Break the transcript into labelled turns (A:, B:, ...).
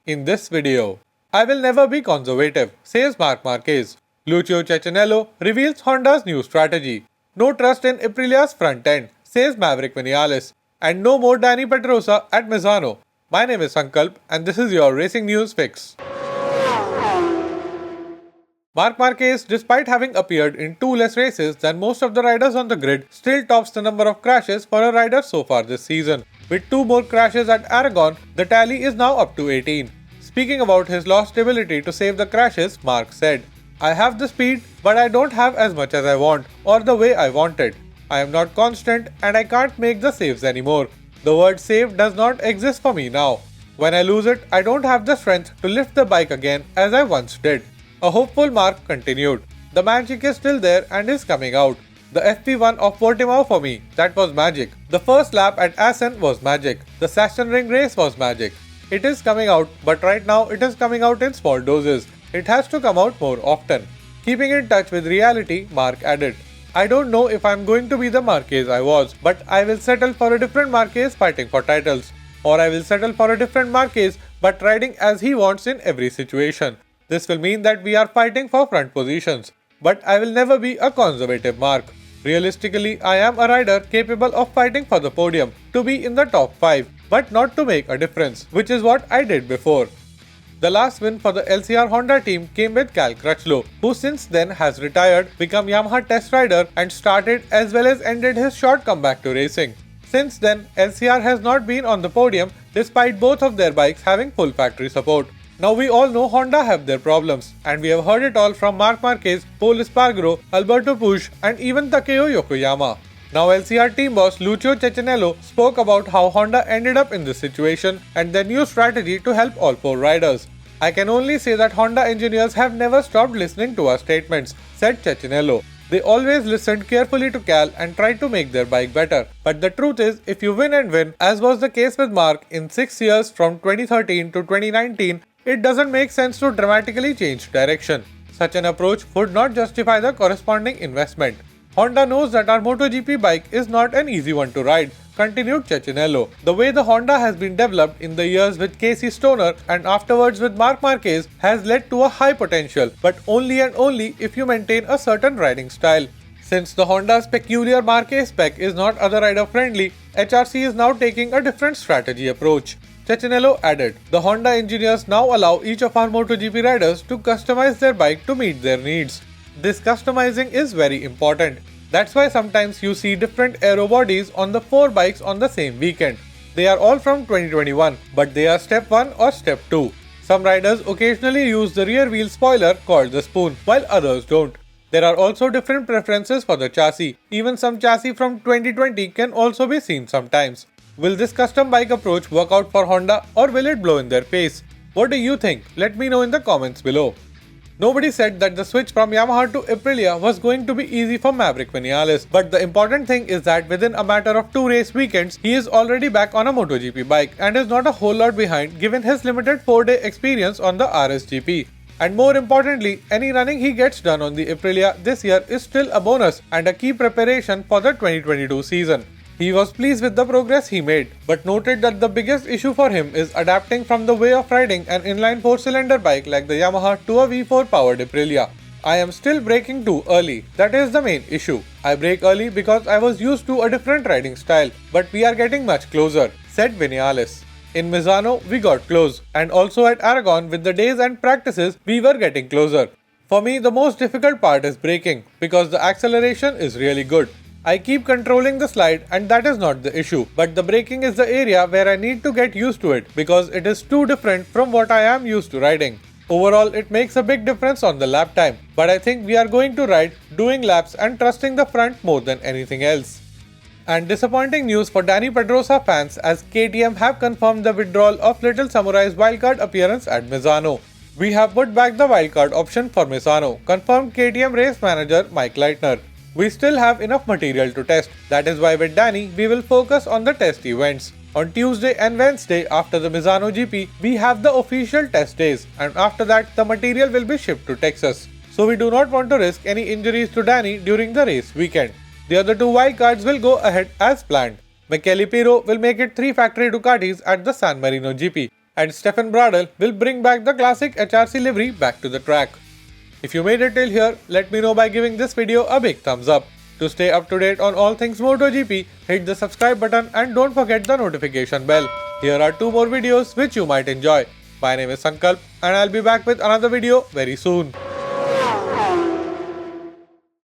A: In this video, I will never be conservative, says Marc Marquez. Lucio Ceccinello reveals Honda's new strategy. No trust in Aprilia's front end, says Maverick Vinales. And no more Dani Pedrosa at Misano. My name is Sankalp and this is your Racing News Fix. Marc Marquez, despite having appeared in 2 less races than most of the riders on the grid, still tops the number of crashes for a rider so far this season. With 2 more crashes at Aragon, the tally is now up to 18. Speaking about his lost ability to save the crashes, Marc said, "I have the speed, but I don't have as much as I want, or the way I want it. I am not constant and I can't make the saves anymore. The word save does not exist for me now. When I lose it, I don't have the strength to lift the bike again as I once did." A hopeful Marc continued, "The magic is still there and is coming out. The FP1 of Portimao for me, that was magic. The first lap at Assen was magic. The Sachsenring race was magic. It is coming out, but right now it is coming out in small doses. It has to come out more often." Keeping in touch with reality, Marc added, "I don't know if I am going to be the Marquez I was, but I will settle for a different Marquez fighting for titles. Or I will settle for a different Marquez but riding as he wants in every situation. This will mean that we are fighting for front positions. But I will never be a conservative Marc. Realistically, I am a rider capable of fighting for the podium, to be in the top 5, but not to make a difference, which is what I did before." The last win for the LCR Honda team came with Cal Crutchlow, who since then has retired, become Yamaha test rider and started as well as ended his short comeback to racing. Since then, LCR has not been on the podium despite both of their bikes having full factory support. Now we all know Honda have their problems, and we have heard it all from Marc Marquez, Paul Espargaro, Alberto Puig and even Takeo Yokoyama. Now LCR team boss Lucio Ceccinello spoke about how Honda ended up in this situation and their new strategy to help all 4 riders. "I can only say that Honda engineers have never stopped listening to our statements," said Ceccinello. "They always listened carefully to Cal and tried to make their bike better. But the truth is, if you win and win, as was the case with Marc in 6 years from 2013 to 2019, it doesn't make sense to dramatically change direction. Such an approach would not justify the corresponding investment. Honda knows that our MotoGP bike is not an easy one to ride," continued Ceccinello. "The way the Honda has been developed in the years with Casey Stoner and afterwards with Marc Marquez has led to a high potential, but only and only if you maintain a certain riding style. Since the Honda's peculiar Marquez spec is not other rider friendly, HRC is now taking a different strategy approach." Ceccinello added, "The Honda engineers now allow each of our MotoGP riders to customize their bike to meet their needs. This customizing is very important. That's why sometimes you see different aero bodies on the 4 bikes on the same weekend. They are all from 2021, but they are step 1 or step 2. Some riders occasionally use the rear wheel spoiler called the spoon, while others don't. There are also different preferences for the chassis. Even some chassis from 2020 can also be seen sometimes. Will this custom bike approach work out for Honda or will it blow in their face? What do you think? Let me know in the comments below." Nobody said that the switch from Yamaha to Aprilia was going to be easy for Maverick Vinales, but the important thing is that within a matter of 2 race weekends, he is already back on a MotoGP bike and is not a whole lot behind given his limited 4-day experience on the RSGP. And more importantly, any running he gets done on the Aprilia this year is still a bonus and a key preparation for the 2022 season. He was pleased with the progress he made, but noted that the biggest issue for him is adapting from the way of riding an inline 4-cylinder bike like the Yamaha to a V4 powered Aprilia. "I am still braking too early, that is the main issue. I brake early because I was used to a different riding style, but we are getting much closer," said Vinales. "In Misano, we got close, and also at Aragon with the days and practices, we were getting closer. For me, the most difficult part is braking, because the acceleration is really good. I keep controlling the slide and that is not the issue, but the braking is the area where I need to get used to it because it is too different from what I am used to riding. Overall, it makes a big difference on the lap time, but I think we are going to ride, doing laps and trusting the front more than anything else." And disappointing news for Dani Pedrosa fans as KTM have confirmed the withdrawal of Little Samurai's wildcard appearance at Misano. "We have put back the wildcard option for Misano," confirmed KTM race manager Mike Leitner. "We still have enough material to test. That is why with Dani, we will focus on the test events. On Tuesday and Wednesday after the Misano GP, we have the official test days and after that the material will be shipped to Texas. So we do not want to risk any injuries to Dani during the race weekend. The other 2 wildcards will go ahead as planned. Michele Pirro will make it 3 factory Ducatis at the San Marino GP and Stefan Bradl will bring back the classic HRC livery back to the track. If you made it till here, let me know by giving this video a big thumbs up. To stay up to date on all things MotoGP, hit the subscribe button and don't forget the notification bell. Here are 2 more videos which you might enjoy. My name is Sankalp and I'll be back with another video very soon.